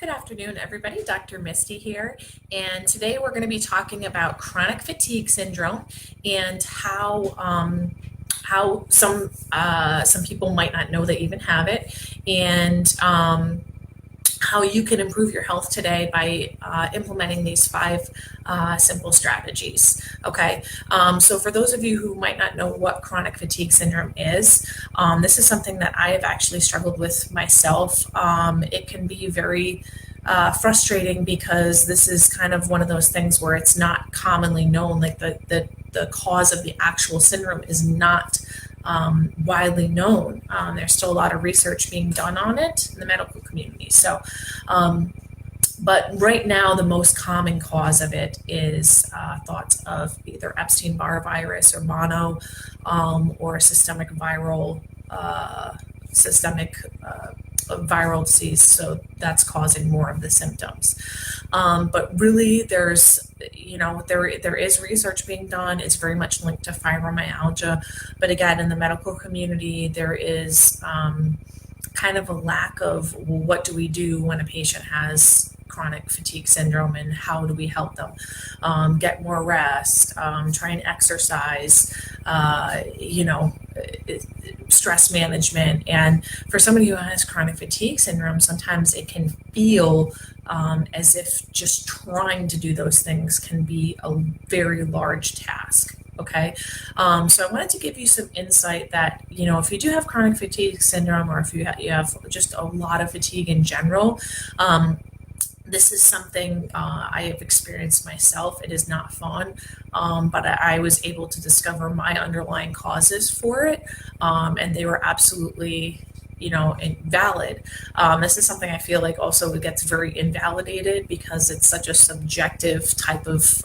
Good afternoon, everybody. Dr. Misty here, and today we're going to be talking about chronic fatigue syndrome and how some people might not know they even have it, and how you can improve your health today by implementing these five simple strategies. Okay, so for those of you who might not know what chronic fatigue syndrome is, this is something that I have actually struggled with myself. It can be very frustrating because this is kind of one of those things where it's not commonly known, like the cause of the actual syndrome is not widely known. There's still a lot of research being done on it in the medical community. But right now, the most common cause of it is thoughts of either Epstein-Barr virus or mono, or systemic viral disease. So that's causing more of the symptoms. But really, there is research being done. It's very much linked to fibromyalgia. But again, in the medical community, there is kind of a lack of, well, what do we do when a patient has chronic fatigue syndrome, and how do we help them get more rest, try and exercise, stress management. And for somebody who has chronic fatigue syndrome, sometimes it can feel as if just trying to do those things can be a very large task. Okay, so I wanted to give you some insight that, if you do have chronic fatigue syndrome, or if you have just a lot of fatigue in general, this is something I have experienced myself. It is not fun, but I was able to discover my underlying causes for it, and they were absolutely invalid. This is something I feel like also gets very invalidated because it's such a subjective type of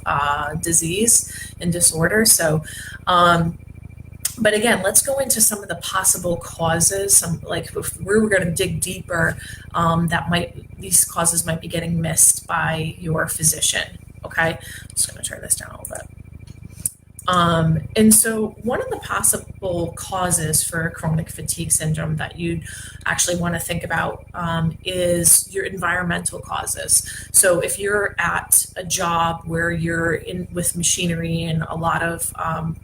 disease and disorder. So, but again, let's go into some of the possible causes. If we were going to dig deeper, these causes might be getting missed by your physician. Okay, I'm just going to turn this down a little bit. And so one of the possible causes for chronic fatigue syndrome that you'd actually want to think about is your environmental causes. So if you're at a job where you're in with machinery and a lot of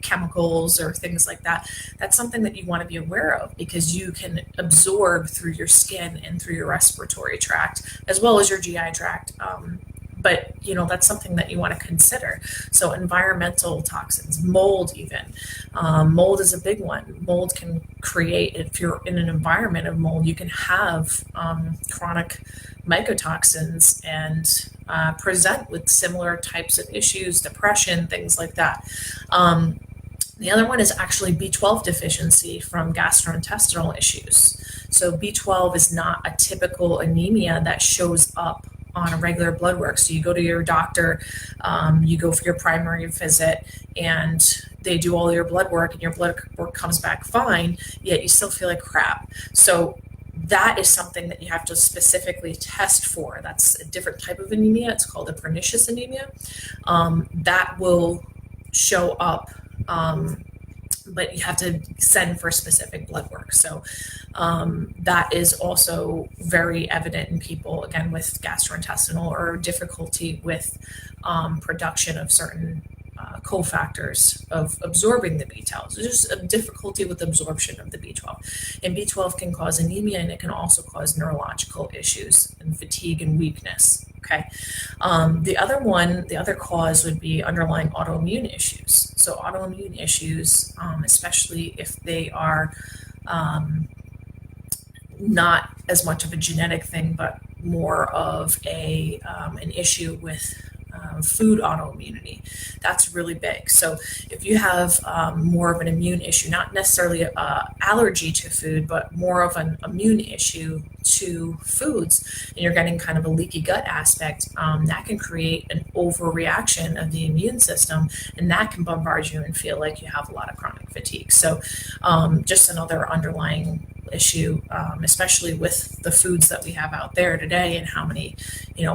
chemicals or things like that, that's something that you want to be aware of, because you can absorb through your skin and through your respiratory tract as well as your GI tract. But that's something that you want to consider. So environmental toxins, mold even. Mold is a big one. Mold can create, if you're in an environment of mold, you can have chronic mycotoxins and present with similar types of issues, depression, things like that. The other one is actually B12 deficiency from gastrointestinal issues. So B12 is not a typical anemia that shows up on a regular blood work. So you go to your doctor, you go for your primary visit, and they do all your blood work, and your blood work comes back fine, yet you still feel like crap. So that is something that you have to specifically test for. That's a different type of anemia. It's called a pernicious anemia. That will show up, but you have to send for specific blood work. So that is also very evident in people, again, with gastrointestinal or difficulty with production of certain cofactors of absorbing the B12. So there's a difficulty with absorption of the B12. And B12 can cause anemia, and it can also cause neurological issues and fatigue and weakness. Okay. The other cause would be underlying autoimmune issues. So autoimmune issues, especially if they are not as much of a genetic thing, but more of an issue with food autoimmunity, that's really big. So if you have more of an immune issue, not necessarily allergy to food, but more of an immune issue to foods, and you're getting kind of a leaky gut aspect, that can create an overreaction of the immune system, and that can bombard you and feel like you have a lot of chronic fatigue. So just another underlying issue, especially with the foods that we have out there today, and how many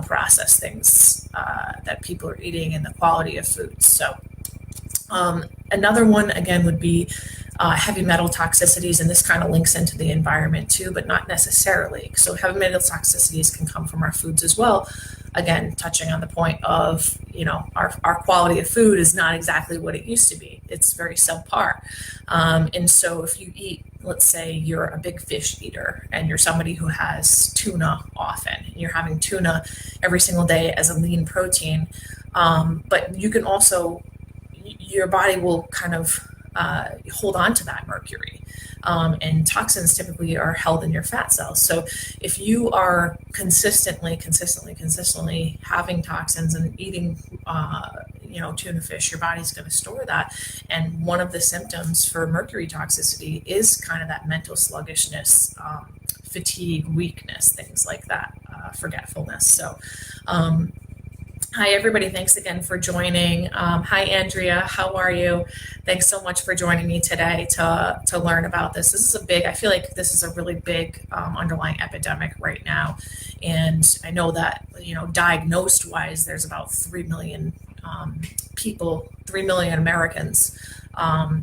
processed things that people are eating, and the quality of foods. So Another one, again, would be heavy metal toxicities, and this kind of links into the environment too, but not necessarily. So heavy metal toxicities can come from our foods as well. Again, touching on the point of, our quality of food is not exactly what it used to be. It's very subpar. And so if you eat, let's say you're a big fish eater and you're somebody who has tuna often, you're having tuna every single day as a lean protein, but you can also, your body will kind of hold on to that mercury. And toxins typically are held in your fat cells. So if you are consistently having toxins and eating, tuna fish, your body's going to store that. And one of the symptoms for mercury toxicity is kind of that mental sluggishness, fatigue, weakness, things like that, forgetfulness. So, hi, everybody. Thanks again for joining. Hi, Andrea. How are you? Thanks so much for joining me today to learn about this. I feel like this is a really big underlying epidemic right now. And I know that, diagnosed wise, there's about 3 million people, 3 million Americans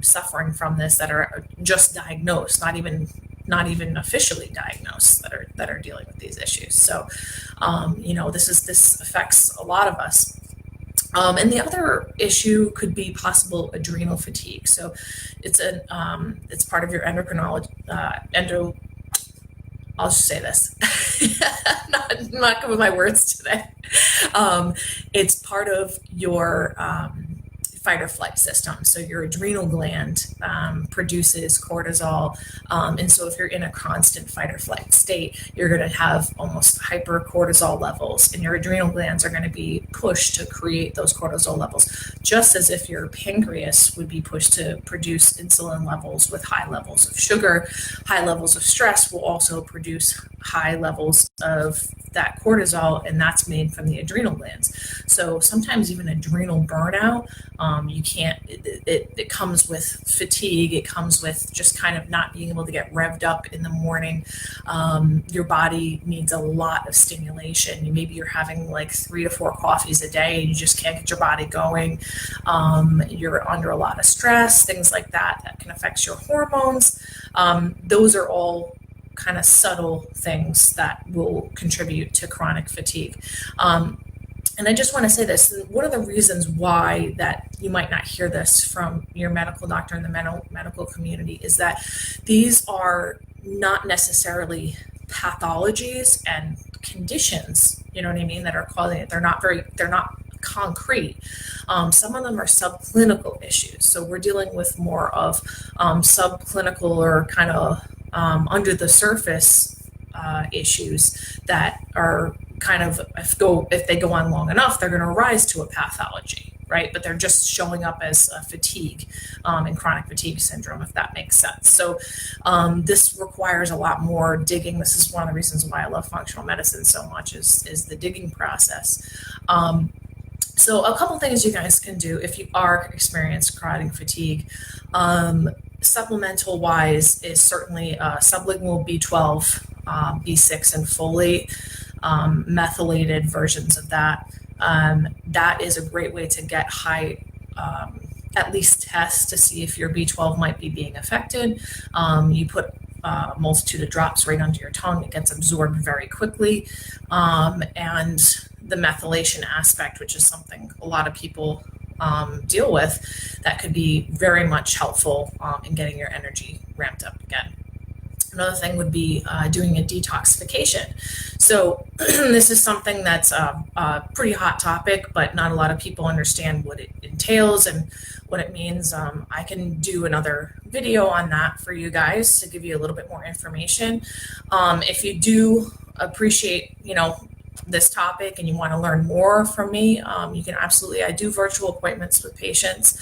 suffering from this that are just diagnosed, not even officially diagnosed, that are dealing with these issues. So, this affects a lot of us. And the other issue could be possible adrenal fatigue. So, it's part of your endocrinology. I'll just say this. I'm not good with my words today. It's part of your fight or flight system. So your adrenal gland produces cortisol. And so if you're in a constant fight or flight state, you're going to have almost hypercortisol levels, and your adrenal glands are going to be pushed to create those cortisol levels, just as if your pancreas would be pushed to produce insulin levels with high levels of sugar. High levels of stress will also produce high levels of that cortisol, and that's made from the adrenal glands. So sometimes even adrenal burnout, you can't, it comes with fatigue. It comes with just kind of not being able to get revved up in the morning. Your body needs a lot of stimulation. Maybe you're having like 3 to 4 coffees a day and you just can't get your body going. You're under a lot of stress, things like that can affect your hormones. Those are all kind of subtle things that will contribute to chronic fatigue. And I just want to say this, one of the reasons why that you might not hear this from your medical doctor in the medical community is that these are not necessarily pathologies and conditions, you know what I mean, that are causing it. They're not concrete. Some of them are subclinical issues. So we're dealing with more of subclinical or kind of under the surface issues that are kind of, if they go on long enough, they're going to rise to a pathology, right? But they're just showing up as fatigue and chronic fatigue syndrome, if that makes sense. So this requires a lot more digging. This is one of the reasons why I love functional medicine so much is the digging process. So a couple things you guys can do if you are experiencing chronic fatigue. Supplemental wise is certainly sublingual B12, B6, and folate, methylated versions of that. That is a great way to get high, at least test to see if your B12 might be being affected. You put a multitude of drops right under your tongue. It gets absorbed very quickly. And the methylation aspect, which is something a lot of people deal with, that could be very much helpful in getting your energy ramped up again. Another thing would be doing a detoxification. So this is something that's a pretty hot topic, but not a lot of people understand what it entails and what it means. I can do another video on that for you guys to give you a little bit more information. If you do appreciate, this topic and you want to learn more from me, you can absolutely, I do virtual appointments with patients.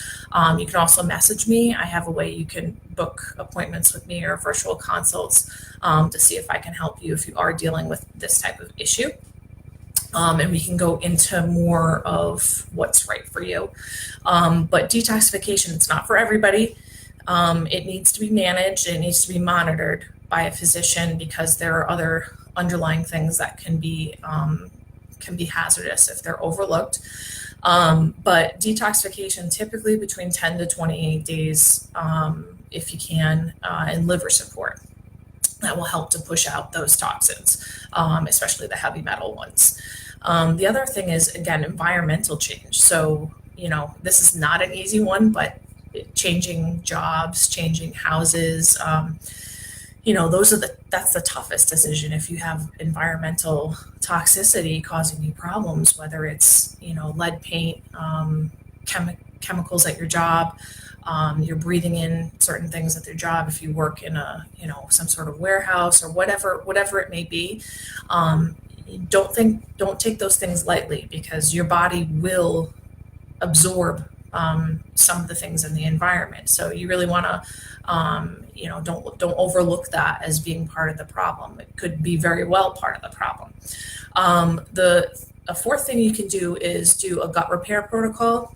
You can also message me. I have a way you can book appointments with me or virtual consults to see if I can help you if you are dealing with this type of issue. And we can go into more of what's right for you. But detoxification, it's not for everybody. It needs to be managed. It needs to be monitored by a physician because there are other underlying things that can be can be hazardous if they're overlooked. But detoxification typically between 10 to 28 days, if you can, and liver support. That will help to push out those toxins, especially the heavy metal ones. The other thing is, again, environmental change. So, this is not an easy one, but changing jobs, changing houses, that's the toughest decision. If you have environmental toxicity causing you problems, whether it's, lead paint, chemicals at your job, you're breathing in certain things at their job. If you work in some sort of warehouse or whatever it may be, don't take those things lightly, because your body will absorb some of the things in the environment. So you really want to, don't overlook that as being part of the problem. It could be very well part of the problem. A fourth thing you can do is do a gut repair protocol,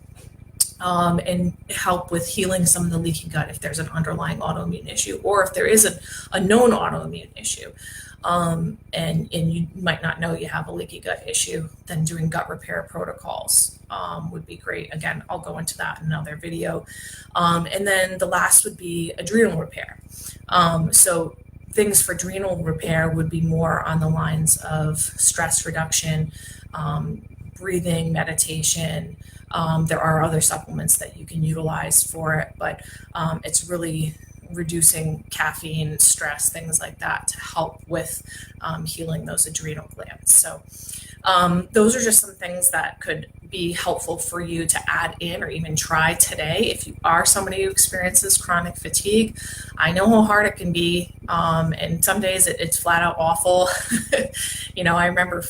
and help with healing some of the leaky gut if there's an underlying autoimmune issue, or if there is a known autoimmune issue, and you might not know you have a leaky gut issue, then doing gut repair protocols would be great. Again, I'll go into that in another video. And then the last would be adrenal repair. So things for adrenal repair would be more on the lines of stress reduction, breathing, meditation. There are other supplements that you can utilize for it, but it's really reducing caffeine, stress, things like that to help with healing those adrenal glands. So those are just some things that could be helpful for you to add in or even try today if you are somebody who experiences chronic fatigue. I know how hard it can be, and some days it's flat out awful. I remember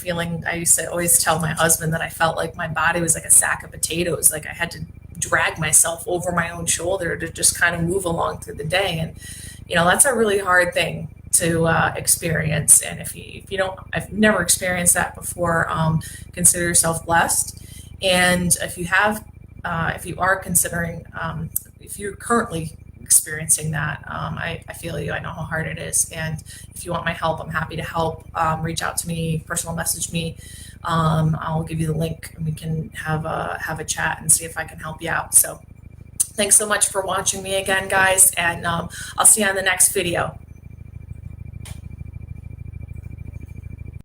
I used to always tell my husband that I felt like my body was like a sack of potatoes, like I had to drag myself over my own shoulder to just kind of move along through the day. And that's a really hard thing to experience. And if you don't, I've never experienced that before, consider yourself blessed. And if you are considering, if you're currently experiencing that, I feel you. I know how hard it is. And if you want my help, I'm happy to help. Reach out to me, personal message me. I'll give you the link, and we can have a chat and see if I can help you out. So thanks so much for watching me again, guys. And I'll see you on the next video.